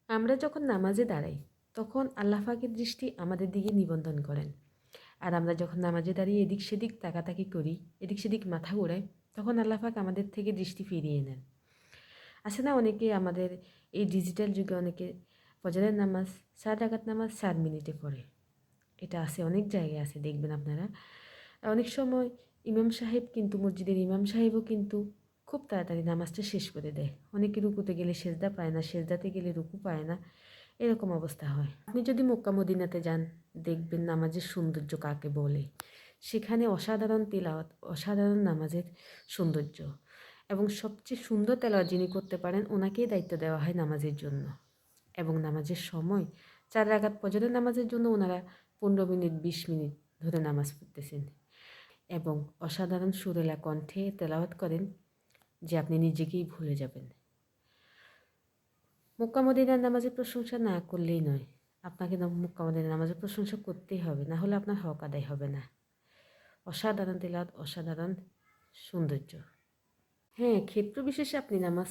আমরা যখন নামাজে দাঁড়াই তখন আল্লাহ পাকের দৃষ্টি আমাদের দিকে নিবন্ধন করেন। আর আমরা যখন নামাজে দাঁড়িয়ে এদিক সেদিক তাকাতাকি করি, এদিক সেদিক মাথা ঘোরাই, তখন আল্লাহ পাক আমাদের থেকে দৃষ্টি ফিরিয়ে নেন। আছে না, অনেকে আমাদের এই ডিজিটাল যুগে অনেকে ফজরের নামাজ 4 রাকাত নামাজ 4 মিনিটে পড়ে। এটা আছে, অনেক জায়গায় আছে, দেখবেন আপনারা। অনেক সময় ইমাম সাহেব কিন্তু, মসজিদের ইমাম সাহেবও কিন্তু খুব তাড়াতাড়ি নামাজটা শেষ করে দেয়। অনেকে রুকুতে গেলে সেজদা পায় না, সেজদাতে গেলে রুকু পায় না, এরকম অবস্থা হয়। আপনি যদি মক্কা মদিনাতে যান, দেখবেন নামাজের সৌন্দর্য কাকে বলে। সেখানে অসাধারণ তিলাওয়াত, অসাধারণ নামাজের সৌন্দর্য, এবং সবচেয়ে সুন্দর তেলাওয়াত যিনি করতে পারেন ওনাকেই দায়িত্ব দেওয়া হয় নামাজের জন্য। এবং নামাজের সময় 4 রাকাত ফজরের নামাজের জন্য ওনারা 15 মিনিট 20 মিনিট ধরে নামাজ পড়তেছেন এবং অসাধারণ সুরেলা কণ্ঠে তেলাওয়াত করেন যে আপনি নিজেকেই ভুলে যাবেন। মক্কা মদিনার নামাজের প্রশংসা না করলেই নয়, আপনাকে মক্কা মদিনার নামাজের প্রশংসা করতেই হবে, না হলে আপনার হক আদায় হবে না। অসাধারণ তেলাওয়াত, অসাধারণ সৌন্দর্য। হ্যাঁ, ক্ষেত্র বিশেষে আপনি নামাজ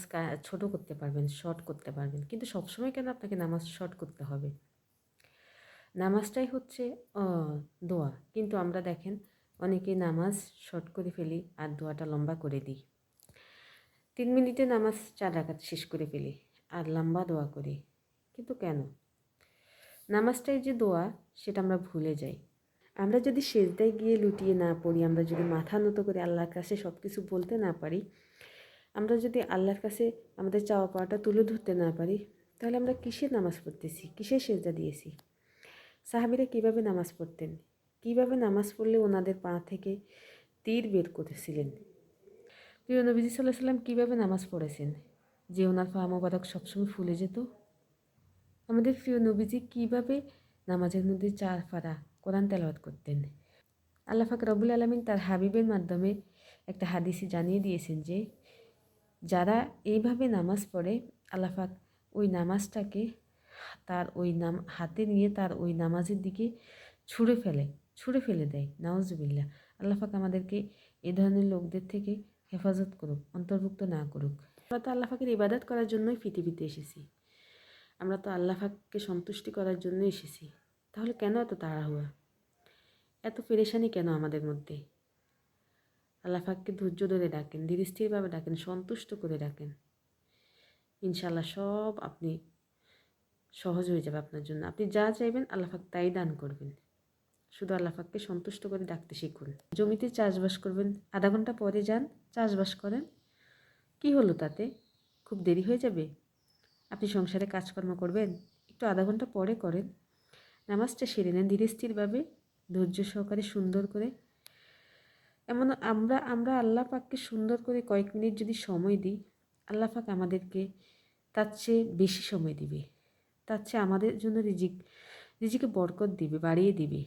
ছোট করতে পারবেন, শর্ট করতে পারবেন, কিন্তু সবসময় কেন আপনাকে নামাজ শর্ট করতে হবে? নামাজটাই হচ্ছে দোয়া, কিন্তু আমরা দেখেন অনেকে নামাজ শর্ট করে ফেলি আর দোয়াটা লম্বা করে দিই। 3 মিনিটে নামাজ 4 রাকাত শেষ করে ফেলি আর লম্বা দোয়া করি, কিন্তু কেন? নামাজটাই যে দোয়া সেটা আমরা ভুলে যাই। আমরা যদি সেজদায় গিয়ে লুটিয়ে না পড়ি, আমরা যদি মাথা নত করে আল্লাহর কাছে সব কিছু বলতে না পারি, আমরা যদি আল্লাহর কাছে আমাদের চাওয়া পাওয়াটা তুলে ধরতে না পারি, তাহলে আমরা কিসের নামাজ পড়তেছি, কিসের সেজদা দিয়েছি? সাহাবীরা কীভাবে নামাজ পড়তেন, কীভাবে নামাজ পড়লে ওনাদের পা থেকে তীর বের করেছিলেন? প্রিয় নবীজি সাল্লাল্লাহু আলাইহি সাল্লাম কীভাবে নামাজ পড়েছেন যে ওনার পা মোবারক সবসময় ফুলে যেত? আমাদের প্রিয় নবীজি কীভাবে নামাজের মধ্যে 4 পারা কোরআন তেলাওয়াত করতেন? আল্লাহ পাক রব্বুল আলামিন তার হাবিবের মাধ্যমে একটা হাদিসে জানিয়ে দিয়েছেন যে যারা এইভাবে নামাজ পড়ে, আল্লাহ পাক ওই নামাজটাকে তার ওই হাতে নিয়ে তার ওই নামাজের দিকে ছুঁড়ে ফেলে দেয়। নাউজুবিল্লাহ। আল্লাহ পাক আমাদেরকে এ ধরনের লোকদের থেকে হেফাজত করুক, অন্তর্ভুক্ত না করুক। আমরা তো আল্লাহ পাকের ইবাদত করার জন্যই পৃথিবীতে এসেছি, আমরা তো আল্লাহ পাককে সন্তুষ্টি করার জন্য এসেছি। তাহলে কেন এত তাড়াহুড়া, এত পেরেশানি কেন আমাদের মধ্যে? আল্লাহ পাককে ধৈর্য ধরে ডাকেন, ধীর স্থিরভাবে ডাকেন, সন্তুষ্ট করে ডাকেন। ইনশাআল্লাহ সব আপনি সহজ হয়ে যাবে আপনার জন্য। আপনি যা চাইবেন আল্লাহ পাক তাই দান করবেন। শুধু আল্লাহ পাককে সন্তুষ্ট করে ডাকতে শিখুন। জমিতে চাষবাস করবেন, আধা ঘন্টা পরে যান, চাষবাস করেন, কি হলো তাতে? খুব দেরি হয়ে যাবে? আপনি সংসারে কাজকর্ম করবেন, একটু আধা ঘন্টা পরে করেন। নামাজটা সেরে নেন ধীরে স্থিরভাবে, ধৈর্য সহকারে, সুন্দর করে। এমন আমরা আল্লাহ পাককে সুন্দর করে কয়েক মিনিট যদি সময় দিই, আল্লাহ পাক আমাদেরকে তার চেয়ে বেশি সময় দিবে, তার চেয়ে আমাদের জন্য রিজিকে বরকত দিবে, বাড়িয়ে দিবে।